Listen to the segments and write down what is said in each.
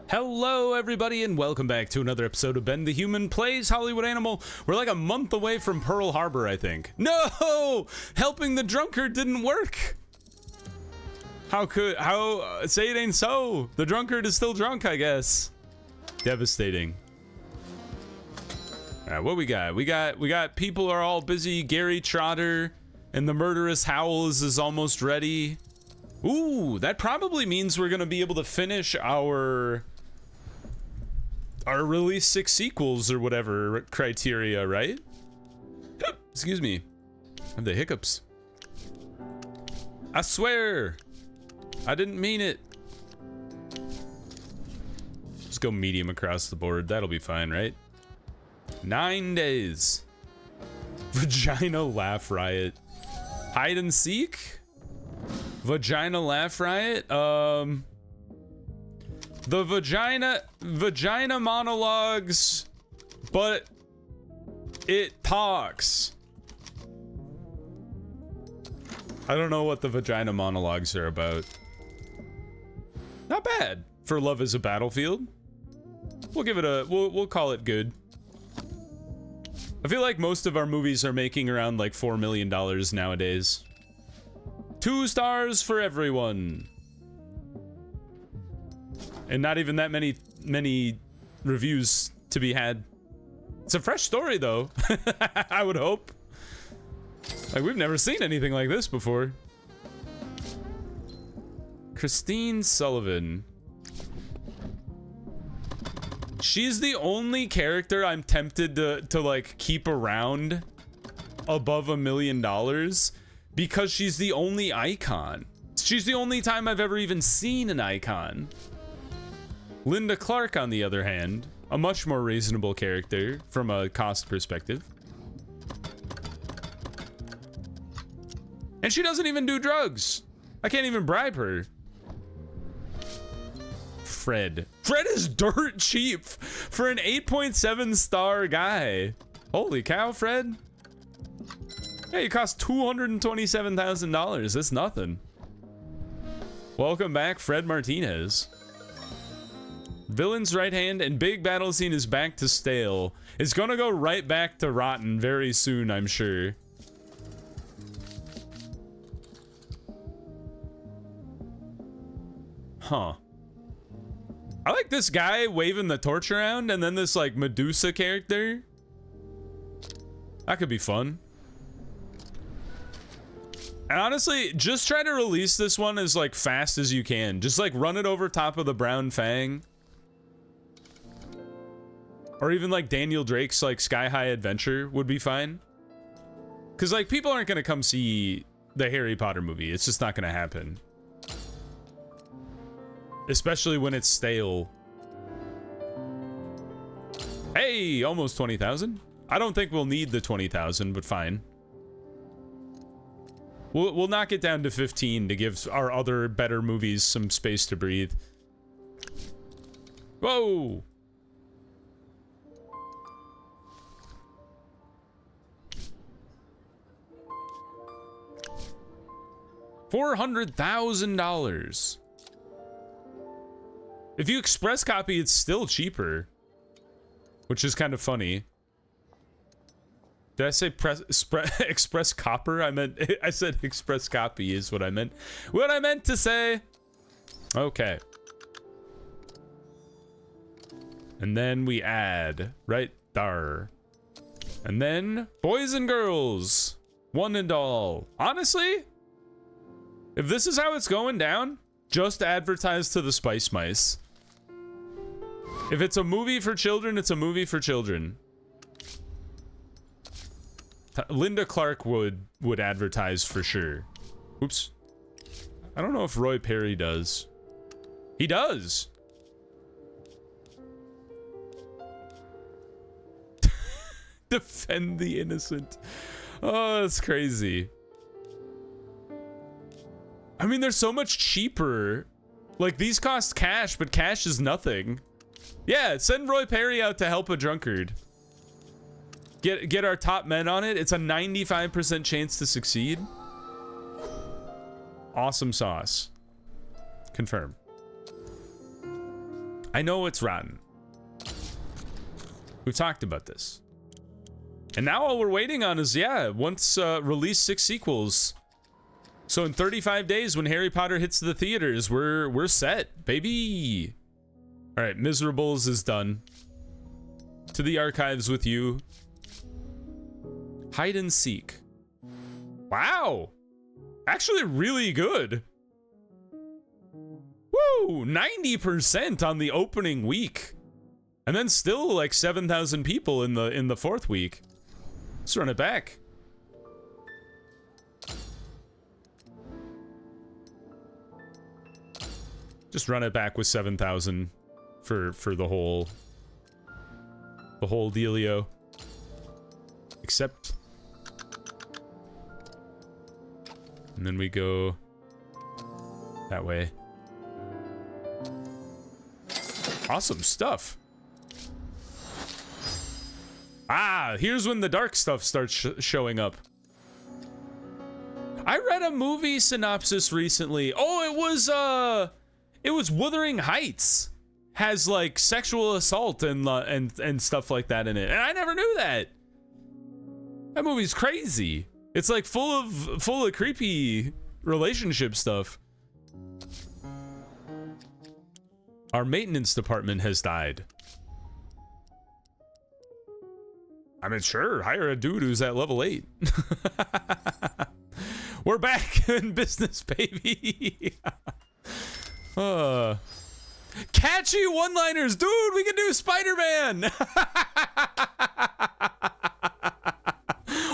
Hello everybody and welcome back to another episode of Ben the Human Plays Hollywood Animal. We're like a month away from Pearl Harbor, I think. No! Helping the drunkard didn't work! Say it ain't so. The drunkard is still drunk, I guess. Devastating. Alright, what we got? We got people are all busy. Gary Trotter and the murderous Howells is almost ready. Ooh, that probably means we're gonna be able to finish our release 6 sequels or whatever criteria, right? Excuse me. I have the hiccups. I swear. I didn't mean it. Just go medium across the board. That'll be fine, right? 9 days. Vagina laugh riot. Hide and seek? Vagina laugh riot? The vagina monologues, but it talks. I don't know what the vagina monologues are about. Not bad for Love is a Battlefield. We'll give it a, we'll call it good. I feel like most of our movies are making around like $4 million nowadays. 2 stars for everyone. And not even that many reviews to be had. It's a fresh story though. I would hope. Like, we've never seen anything like this before. Christine Sullivan. She's the only character I'm tempted to like keep around above $1 million because she's the only icon. She's the only time I've ever even seen an icon. Linda Clark, on the other hand, a much more reasonable character from a cost perspective. And she doesn't even do drugs. I can't even bribe her. Fred. Fred is dirt cheap for an 8.7 star guy. Holy cow, Fred. Yeah, you cost $227,000. That's nothing. Welcome back, Fred Martinez. Villain's right hand and big battle scene is back to stale. It's gonna go right back to rotten very soon, I'm sure. Huh. I like this guy waving the torch around and then this like Medusa character. That could be fun. And honestly, just try to release this one as like fast as you can. Just like run it over top of the Brown Fang. Or even like Daniel Drake's like Sky High Adventure would be fine. Cause like people aren't gonna come see the Harry Potter movie. It's just not gonna happen. Especially when it's stale. Hey, almost 20,000. I don't think we'll need the 20,000, but fine. We'll knock it down to 15 to give our other better movies some space to breathe. Whoa. $400,000. If you express copy, it's still cheaper, which is kind of funny. Did I say express copper? I said express copy is what I meant. What I meant to say. Okay. And then we add right there. And then boys and girls, one and all. Honestly, if this is how it's going down, just advertise to the Spice Mice. If it's a movie for children, it's a movie for children. Linda Clark would advertise for sure. Oops. I don't know if Roy Perry does. He does. Defend the innocent. Oh, that's crazy. I mean, they're so much cheaper. Like, these cost cash, but cash is nothing. Yeah, send Roy Perry out to help a drunkard. Get our top men on it. It's a 95% chance to succeed. Awesome sauce. Confirm. I know it's rotten. We've talked about this. And now all we're waiting on is, yeah, once release 6 sequels. So in 35 days, when Harry Potter hits the theaters, we're set, baby. All right, Miserables is done. To the archives with you. Hide and Seek. Wow. Actually really good. Woo, 90% on the opening week. And then still like 7,000 people in the 4th week. Let's run it back. Just run it back with 7,000 for the whole dealio. Except, and then we go that way. Awesome stuff. Ah, here's when the dark stuff starts showing up. I read a movie synopsis recently. Oh, it was Wuthering Heights. Has like sexual assault and stuff like that in it, and I never knew that. That movie's crazy. It's like full of creepy relationship stuff. Our maintenance department has died. I mean, sure, hire a dude who's at level 8. We're back in business, baby. Catchy one-liners, dude. We can do Spider-Man.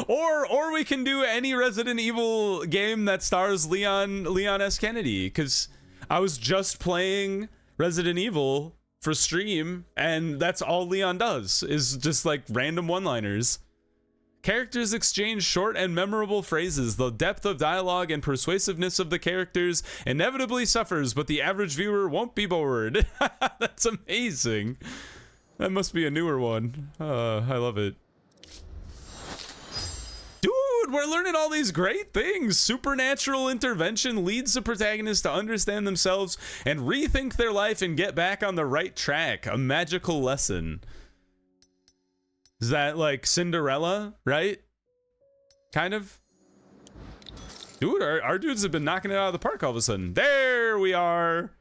or we can do any Resident Evil game that stars Leon S. Kennedy, because I was just playing Resident Evil for stream, and that's all Leon does, is just like random one-liners. Characters exchange short and memorable phrases. The depth of dialogue and persuasiveness of the characters inevitably suffers, but the average viewer won't be bored. That's amazing. That must be a newer one. I love it. Dude, we're learning all these great things. Supernatural intervention leads the protagonist to understand themselves and rethink their life and get back on the right track. A magical lesson. Is that like Cinderella, right? Kind of. Dude, our dudes have been knocking it out of the park all of a sudden. There we are.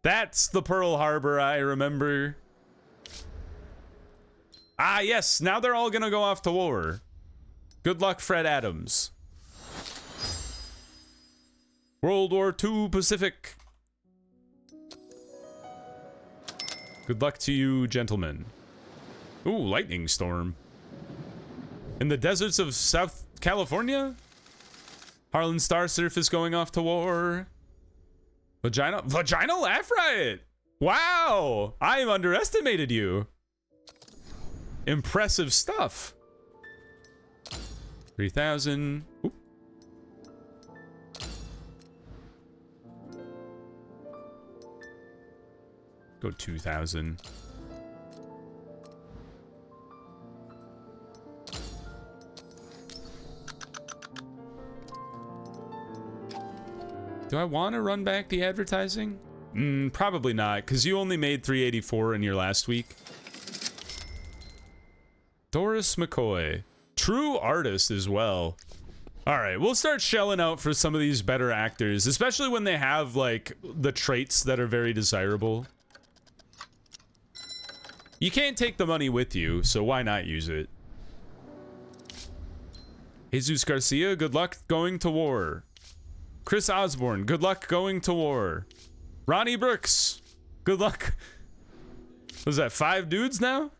That's the Pearl Harbor I remember. Ah, yes. Now they're all gonna go off to war. Good luck, Fred Adams. World War II Pacific. Good luck to you, gentlemen. Ooh, lightning storm. In the deserts of South California? Harlan Starsurf is going off to war. Vaginal laugh riot. Wow, I underestimated you. Impressive stuff. 3,000. Oop. Go 2,000. Do I want to run back the advertising? Probably not, because you only made 384 in your last week. Doris McCoy. True artist as well. Alright, we'll start shelling out for some of these better actors, especially when they have, like, the traits that are very desirable. You can't take the money with you, so why not use it? Jesus Garcia, good luck going to war. Chris Osborne, good luck going to war. Ronnie Brooks, good luck. Was that 5 dudes now?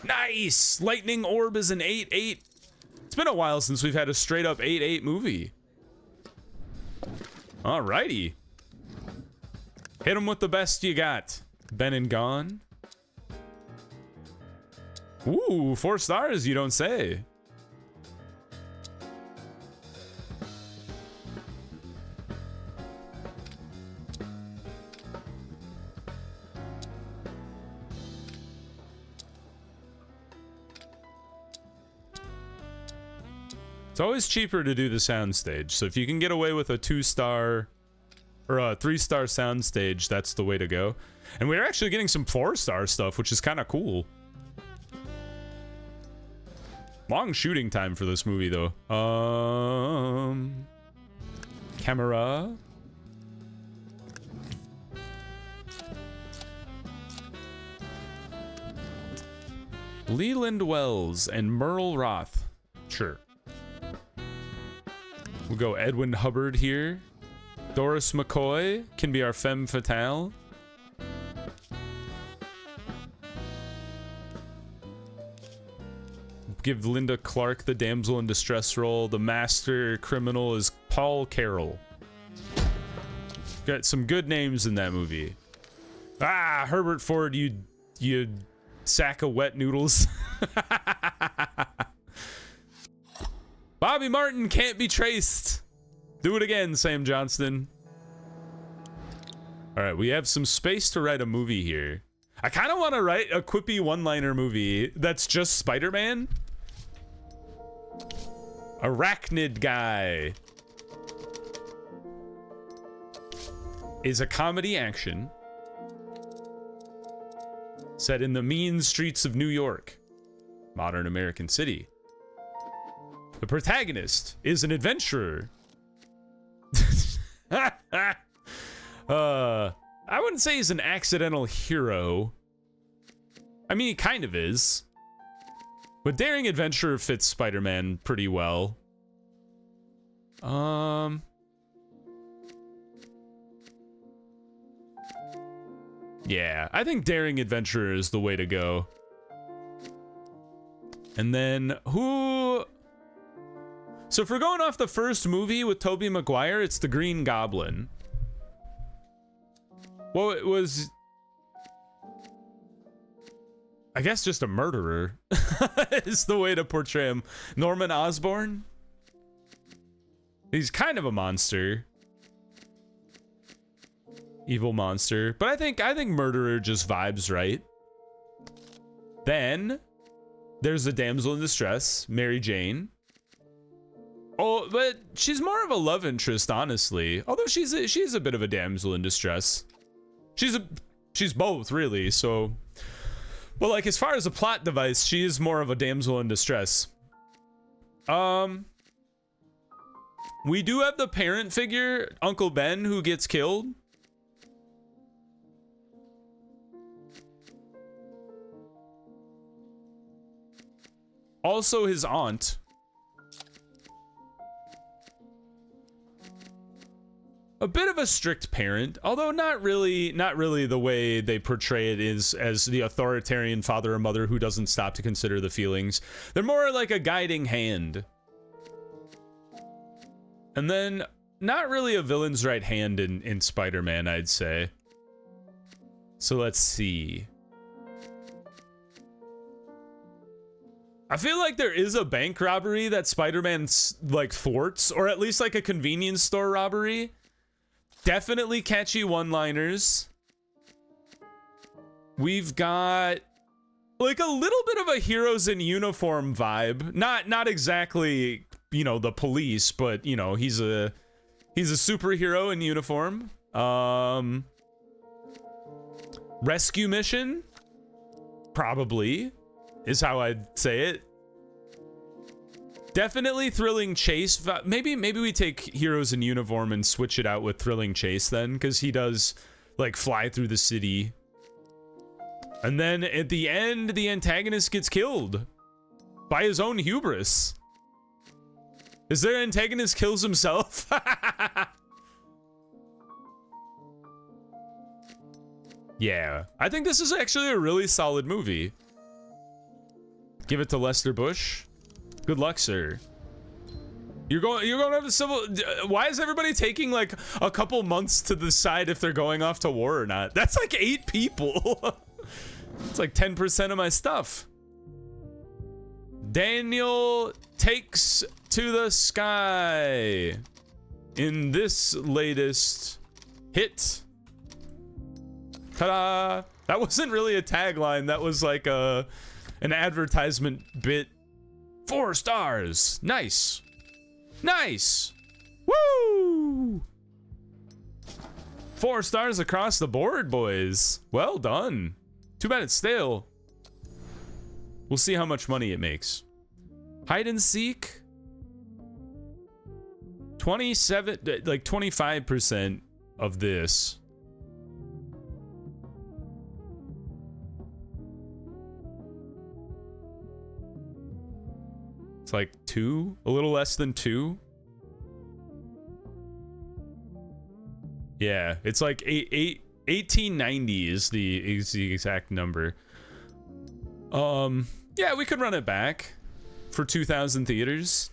Nice! Lightning Orb is an 8-8. It's been a while since we've had a straight up 8-8 movie. Alrighty. Hit him with the best you got. Been and gone. Ooh, 4 stars, you don't say. It's always cheaper to do the soundstage, so if you can get away with a 2-star or a 3-star soundstage, that's the way to go. And we're actually getting some 4-star stuff, which is kind of cool. Long shooting time for this movie, though. Camera. Leland Wells and Merle Roth. Sure. We'll go Edwin Hubbard here. Doris McCoy can be our femme fatale. Give Linda Clark the damsel in distress role. The master criminal is Paul Carroll. Got some good names in that movie. Ah, Herbert Ford, you sack of wet noodles. Bobby Martin can't be traced. Do it again, Sam Johnston. All right, we have some space to write a movie here. I kind of want to write a quippy one-liner movie that's just Spider-Man. Arachnid Guy is a comedy action set in the mean streets of New York, modern American city. The protagonist is an adventurer. I wouldn't say he's an accidental hero. I mean, he kind of is. But daring adventurer fits Spider-Man pretty well. Yeah, I think daring adventurer is the way to go. And then who? So if we're going off the first movie with Tobey Maguire, it's the Green Goblin. Well, it was, I guess, just a murderer is the way to portray him. Norman Osborn? He's kind of a monster. Evil monster. But I think murderer just vibes right. Then there's the damsel in distress, Mary Jane. Oh, but she's more of a love interest, honestly. Although she's a bit of a damsel in distress. She's both, really, so. But like, as far as a plot device, she is more of a damsel in distress. We do have the parent figure, Uncle Ben, who gets killed. Also his aunt. A bit of a strict parent, although not really the way they portray it is as the authoritarian father or mother who doesn't stop to consider the feelings. They're more like a guiding hand. And then not really a villain's right hand in Spider-Man, I'd say. So let's see. I feel like there is a bank robbery that Spider-Man like thwarts, or at least like a convenience store robbery. Definitely catchy one-liners. We've got like a little bit of a heroes in uniform vibe. Not exactly, you know, the police, but you know, he's a superhero in uniform. Rescue mission? Probably is how I'd say it. Definitely thrilling chase. Maybe we take heroes in uniform and switch it out with thrilling chase then, because he does like fly through the city. And then at the end, the antagonist gets killed by his own hubris. Is there antagonist kills himself? Yeah, I think this is actually a really solid movie. Give it to Lester Bush. Good luck, sir. You're going to have the civil. Why is everybody taking like a couple months to decide if they're going off to war or not? That's like 8 people. It's like 10% of my stuff. Daniel takes to the sky in this latest hit. Ta-da! That wasn't really a tagline. That was like an advertisement bit. 4 stars. Nice. Nice. Woo! 4 stars across the board, boys. Well done. Too bad it's stale. We'll see how much money it makes. Hide and seek. 27, like 25% of this. It's like 2, a little less than 2. Yeah, it's like 1890 is the exact number. Yeah, we could run it back for 2,000 theaters.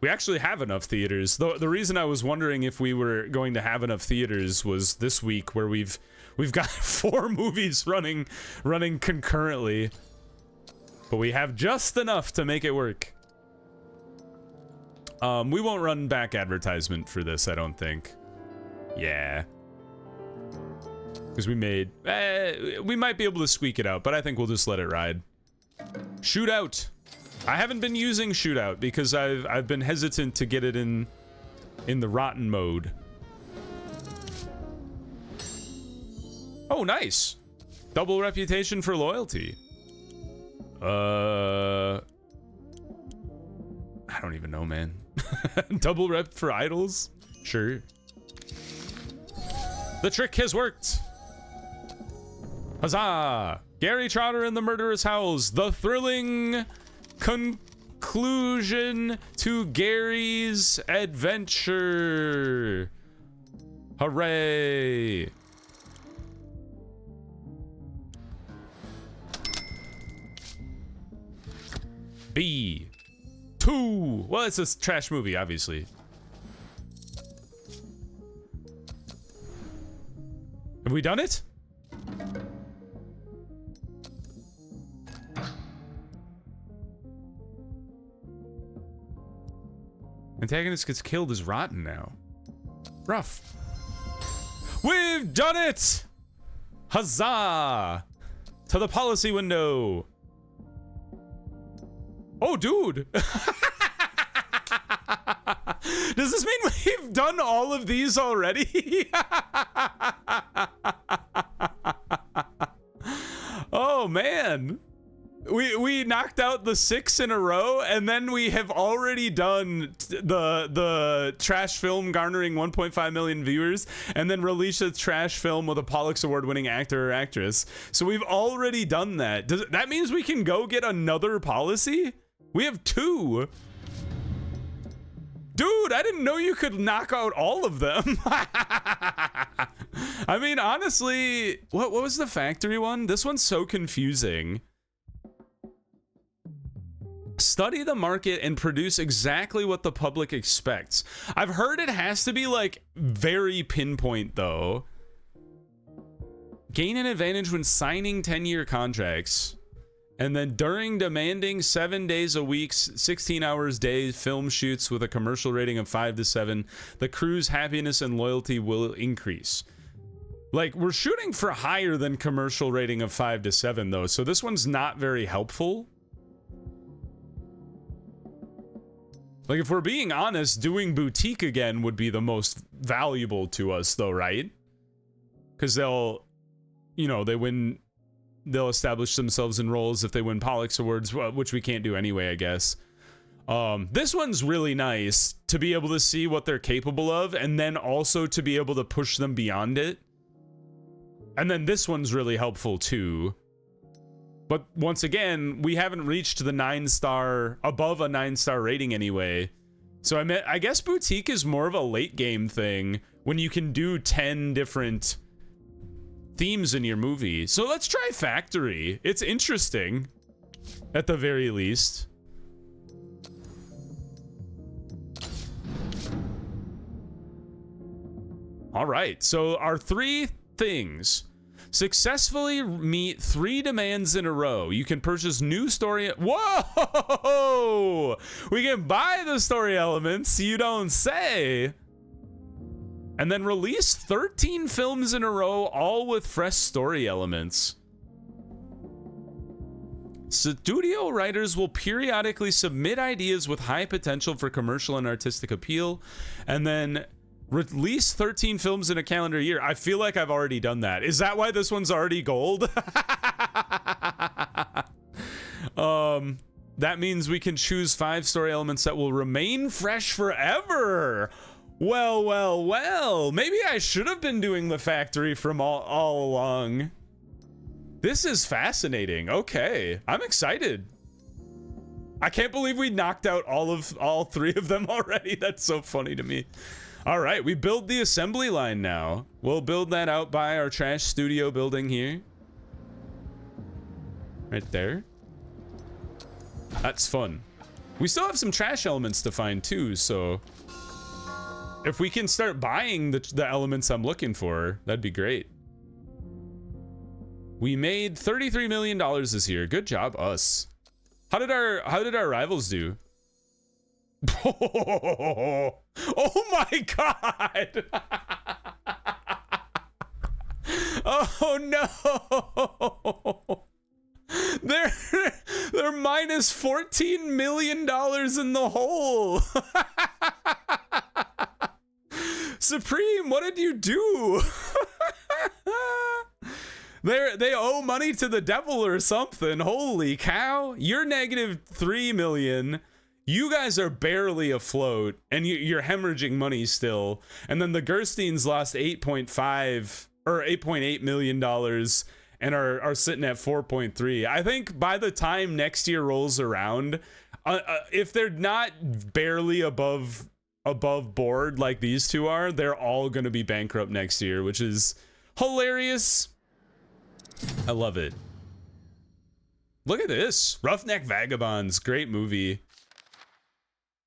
We actually have enough theaters. The reason I was wondering if we were going to have enough theaters was this week where we've got 4 movies running concurrently. But we have just enough to make it work. We won't run back advertisement for this, I don't think. Yeah. Because we made... we might be able to squeak it out, but I think we'll just let it ride. Shootout. I haven't been using Shootout because I've been hesitant to get it in the rotten mode. Oh, nice. Double reputation for loyalty. I don't even know, man. Double rep for idols? Sure. The trick has worked. Huzzah! Gary Trotter and the Murderous Howls. The thrilling conclusion to Gary's adventure. Hooray! B. 2. Well, it's a trash movie, obviously. Have we done it? Antagonist gets killed is rotten now. Rough. We've done it! Huzzah! To the policy window. Oh, dude. Does this mean we've done all of these already? Oh, man. We knocked out the 6 in a row, and then we have already done the trash film garnering 1.5 million viewers, and then released a trash film with a Pollux Award-winning actor or actress. So we've already done that. That means we can go get another policy? We have 2. Dude, I didn't know you could knock out all of them. I mean, honestly, what was the factory one? This one's so confusing. Study the market and produce exactly what the public expects. I've heard it has to be like very pinpoint though. Gain an advantage when signing 10-year contracts. And then during demanding 7 days a week, 16 hours day film shoots with a commercial rating of 5 to 7, the crew's happiness and loyalty will increase. Like, we're shooting for higher than commercial rating of 5 to 7 though, so this one's not very helpful. Like, if we're being honest, doing boutique again would be the most valuable to us though, right? Because they'll, you know, they'll establish themselves in roles if they win Pollux Awards, which we can't do anyway, I guess. This one's really nice to be able to see what they're capable of, and then also to be able to push them beyond it. And then this one's really helpful too. But once again, we haven't reached the 9-star, above a 9-star rating anyway. So I guess boutique is more of a late game thing when you can do 10 different themes in your movie. So let's try factory. It's interesting, at the very least. All right, so our 3 things. Successfully meet 3 demands in a row. You can purchase new story. Whoa! We can buy the story elements, you don't say. And then release 13 films in a row, all with fresh story elements. Studio writers will periodically submit ideas with high potential for commercial and artistic appeal, and then Release 13 films in a calendar year. I feel like I've already done that. Is that why this one's already gold? That means we can choose 5 story elements that will remain fresh forever. Well, well, well. Maybe I should have been doing the factory from all along. This is fascinating. Okay, I'm excited. I can't believe we knocked out all 3 of them already. That's so funny to me. All right, we build the assembly line now. We'll build that out by our trash studio building here. Right there. That's fun. We still have some trash elements to find too, so if we can start buying the elements I'm looking for, that'd be great. We made $33 million this year. Good job, us. How did our rivals do? Oh my god! Oh no! They're minus $14 million in the hole. Supreme, what did you do? They owe money to the devil or something. Holy cow! You're negative 3 million. You guys are barely afloat, and you're hemorrhaging money still. And then the Gersteins lost 8.5 or $8.8 million and are sitting at 4.3. I think by the time next year rolls around, if they're not barely above board like these two are, they're all going to be bankrupt next year, which is hilarious. I love it. Look at this. Roughneck Vagabonds. Great movie.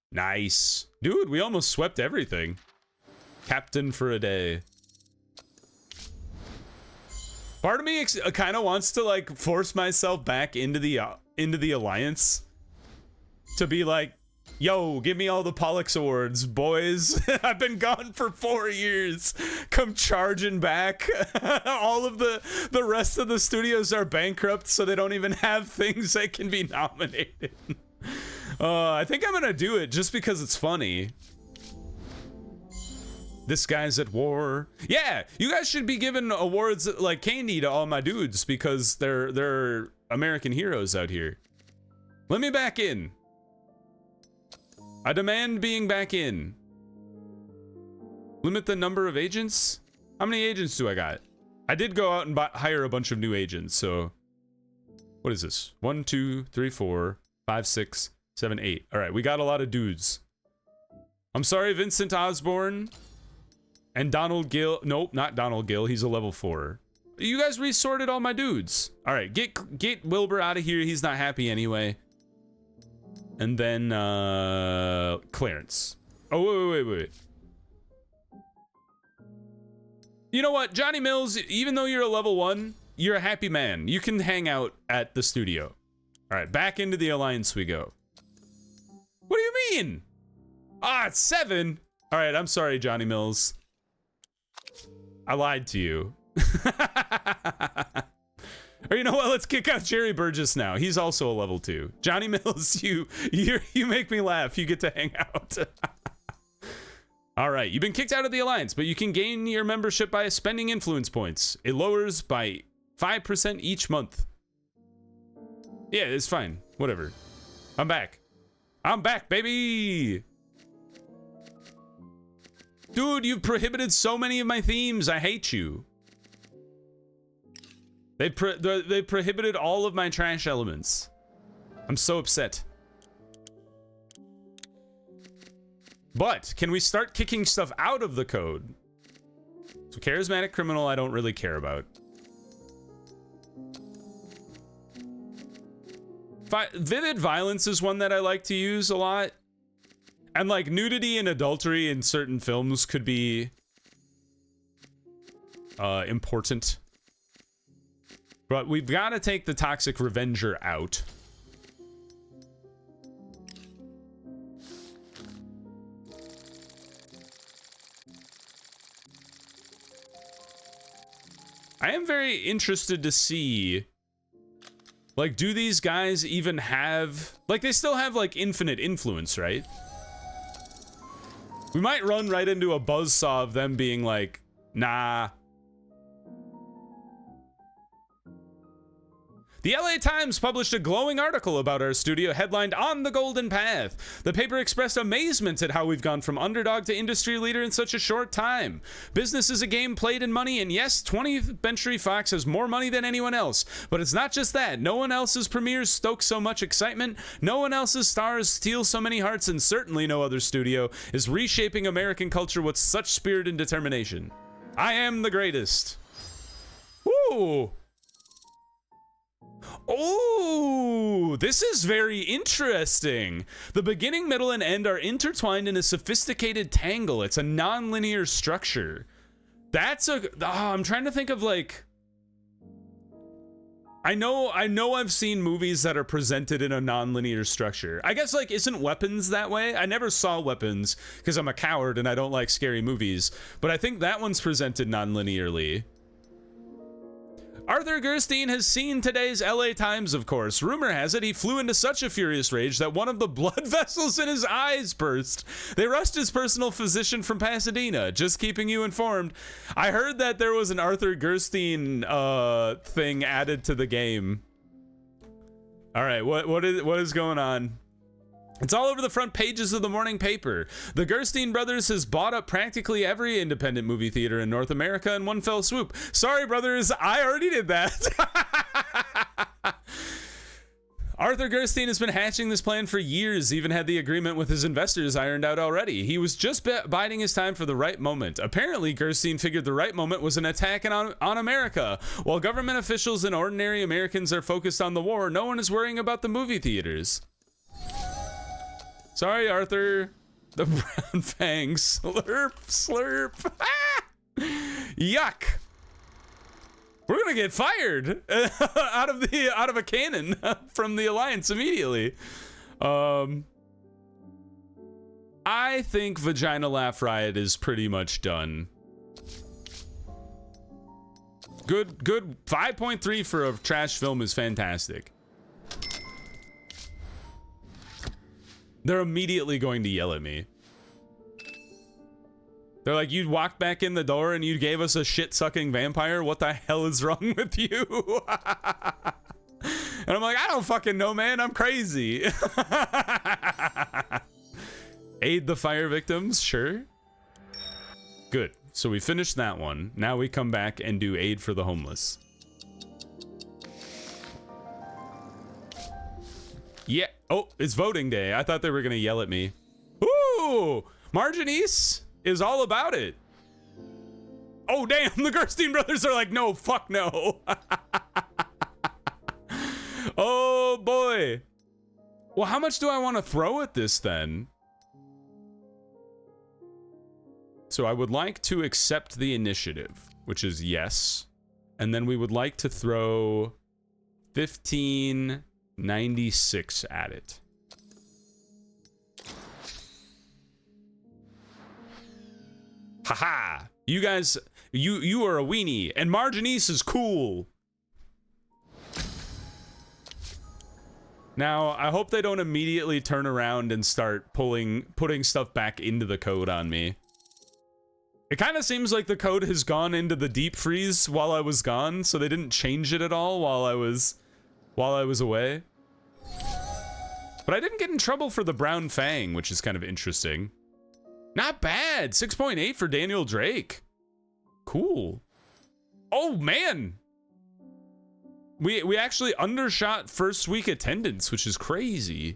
Nice. Dude, we almost swept everything. Captain for a day. Part of me kind of wants to like force myself back into the alliance to be like, yo, give me all the Pollux awards, boys. I've been gone for 4 years. Come charging back. All of the rest of the studios are bankrupt, so they don't even have things that can be nominated. I think I'm gonna do it just because it's funny. This guy's at war. Yeah, you guys should be giving awards like candy to all my dudes because they're American heroes out here. Let me back in. I demand being back in. Limit the number of agents? How many agents do I got? I did go out and hire a bunch of new agents, so... What is this? 1, 2, 3, 4, 5, 6, 7, 8. All right, we got a lot of dudes. I'm sorry, Vincent Osborne. And Donald Gill. Nope, not Donald Gill. He's a level 4. You guys resorted all my dudes. All right, get Wilbur out of here. He's not happy anyway. And then Clarence. Oh, wait. You know what, Johnny Mills, even though you're a level 1, you're a happy man. You can hang out at the studio. All right, back into the alliance we go. What do you mean? Ah, it's 7. All right, I'm sorry, Johnny Mills. I lied to you. Or you know what? Let's kick out Jerry Burgess now. He's also a level 2. Johnny Mills, you make me laugh. You get to hang out. All right, you've been kicked out of the alliance, but you can gain your membership by spending influence points. It lowers by 5% each month. Yeah, it's fine. Whatever. I'm back. I'm back, baby. Dude, you've prohibited so many of my themes. I hate you. They prohibited all of my trash elements. I'm so upset. But can we start kicking stuff out of the code? So charismatic criminal, I don't really care about. Vivid violence is one that I like to use a lot. And like nudity and adultery in certain films could be important. But we've got to take the toxic revenger out. I am very interested to see, like, do these guys even have, like, they still have like infinite influence, right? We might run right into a buzzsaw of them being like, nah. The LA Times published a glowing article about our studio headlined "On the Golden Path." The paper expressed amazement at how we've gone from underdog to industry leader in such a short time. Business is a game played in money, and yes, 20th Century Fox has more money than anyone else. But it's not just that. No one else's premieres stoke so much excitement, no one else's stars steal so many hearts, and certainly no other studio is reshaping American culture with such spirit and determination. I am the greatest. Woo! Oh, this is very interesting. The beginning, middle, and end are intertwined in a sophisticated tangle. It's a non-linear structure. That's a... I'm trying to think of like... I know I've seen movies that are presented in a non-linear structure. I guess, like, isn't Weapons that way? I never saw Weapons because I'm a coward and I don't like scary movies. But I think that one's presented non-linearly. Arthur Gerstein has seen today's LA Times, of course. Rumor has it he flew into such a furious rage that one of the blood vessels in his eyes burst. They rushed his personal physician from Pasadena. Just keeping you informed. I heard that there was an Arthur Gerstein thing added to the game. All right, what is going on? It's all over the front pages of the morning paper. The Gerstein brothers has bought up practically every independent movie theater in North America in one fell swoop. Sorry, brothers, I already did that. Arthur Gerstein has been hatching this plan for years, even had the agreement with his investors ironed out already. He was just biding his time for the right moment. Apparently, Gerstein figured the right moment was an attack on America. While government officials and ordinary Americans are focused on the war, no one is worrying about the movie theaters. Sorry, Arthur. The brown fangs. Slurp, slurp. Yuck. We're gonna get fired out of a cannon from the Alliance immediately. I think Vagina Laugh Riot is pretty much done. Good 5.3 for a trash film is fantastic. They're immediately going to yell at me. They're like, you walked back in the door and you gave us a shit-sucking vampire? What the hell is wrong with you? And I'm like, I don't fucking know, man. I'm crazy. Aid the fire victims? Sure. Good. So we finished that one. Now we come back and do aid for the homeless. Yeah. Oh, it's voting day. I thought they were going to yell at me. Ooh, Marjanice is all about it. Oh, damn. The Gerstein brothers are like, no, fuck no. Oh, boy. Well, how much do I want to throw at this then? So I would like to accept the initiative, which is yes. And then we would like to throw 1596 at it. Haha! You guys, you are a weenie, and Marjanice is cool. Now, I hope they don't immediately turn around and start putting stuff back into the code on me. It kind of seems like the code has gone into the deep freeze while I was gone, so they didn't change it at all while I was away. But I didn't get in trouble for the brown fang, which is kind of interesting. Not bad. 6.8 for Daniel Drake. Cool. Oh, man. We actually undershot first week attendance, which is crazy.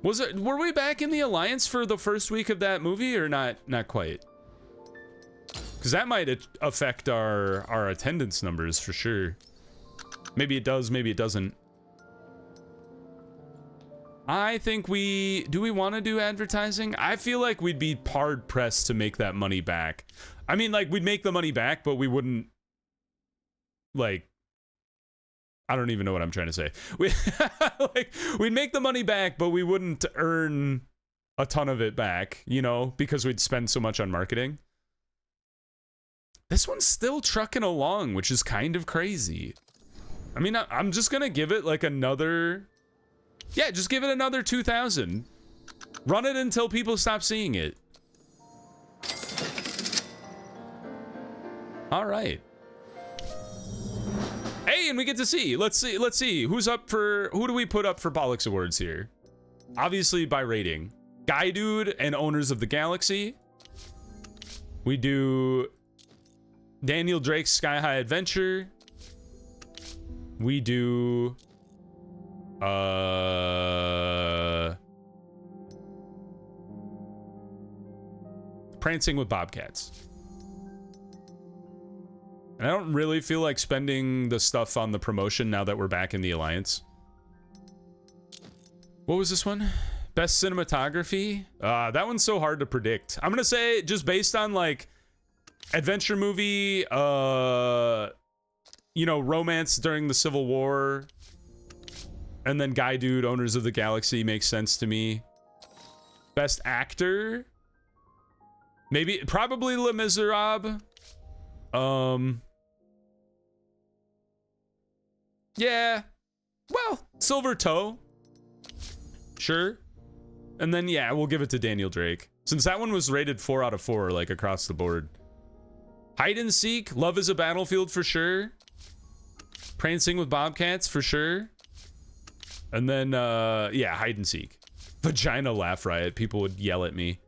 Were we back in the Alliance for the first week of that movie or not quite? Because that might affect our attendance numbers for sure. Maybe it does, maybe it doesn't. I think do we want to do advertising? I feel like we'd be hard pressed to make that money back. I mean, like, we'd make the money back, but we wouldn't, like, I don't even know what I'm trying to say. We'd make the money back, but we wouldn't earn a ton of it back, you know, because we'd spend so much on marketing. This one's still trucking along, which is kind of crazy. I mean, I'm just gonna give it like another Yeah, just give it another 2,000. Run it until people stop seeing it. All right. Hey, and we get to see. Let's see. Who's up for, who do we put up for Pollux Awards here? Obviously by rating. Guy Dude and Owners of the Galaxy. We do Daniel Drake's Sky High Adventure. We do Prancing with Bobcats. And I don't really feel like spending the stuff on the promotion now that we're back in the Alliance. What was this one? Best cinematography? That one's so hard to predict. I'm gonna say, just based on like adventure movie, you know, romance during the Civil War, and then Guy Dude, Owners of the Galaxy makes sense to me. Best actor? Maybe, probably Les Miserables. Yeah. Well, Silver Toe. Sure. And then, yeah, we'll give it to Daniel Drake. Since that one was rated 4 out of 4, like, across the board. Hide and Seek, Love is a Battlefield for sure. Prancing with Bobcats for sure. And then, yeah, Hide and Seek. Vagina Laugh Riot, people would yell at me.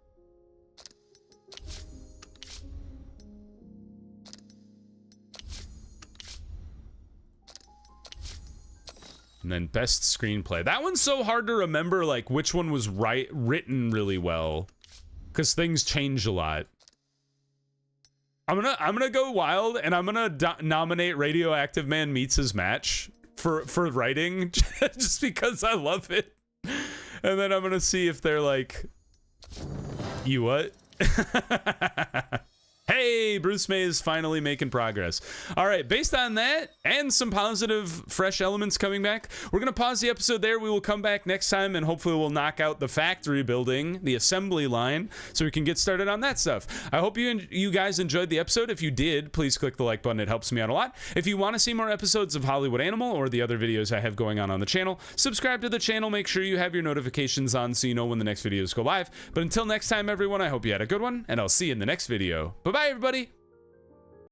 And then best screenplay. That one's so hard to remember, like, which one was written really well, because things change a lot. I'm gonna go wild, and I'm gonna nominate Radioactive Man Meets His Match for writing, just because I love it. And then I'm gonna see if they're like, you what? Hey, Bruce May is finally making progress. All right, based on that and some positive, fresh elements coming back, we're going to pause the episode there. We will come back next time, and hopefully we'll knock out the factory building, the assembly line, so we can get started on that stuff. I hope you guys enjoyed the episode. If you did, please click the like button. It helps me out a lot. If you want to see more episodes of Hollywood Animal or the other videos I have going on the channel, subscribe to the channel. Make sure you have your notifications on so you know when the next videos go live. But until next time, everyone, I hope you had a good one, and I'll see you in the next video. Bye-bye, everybody.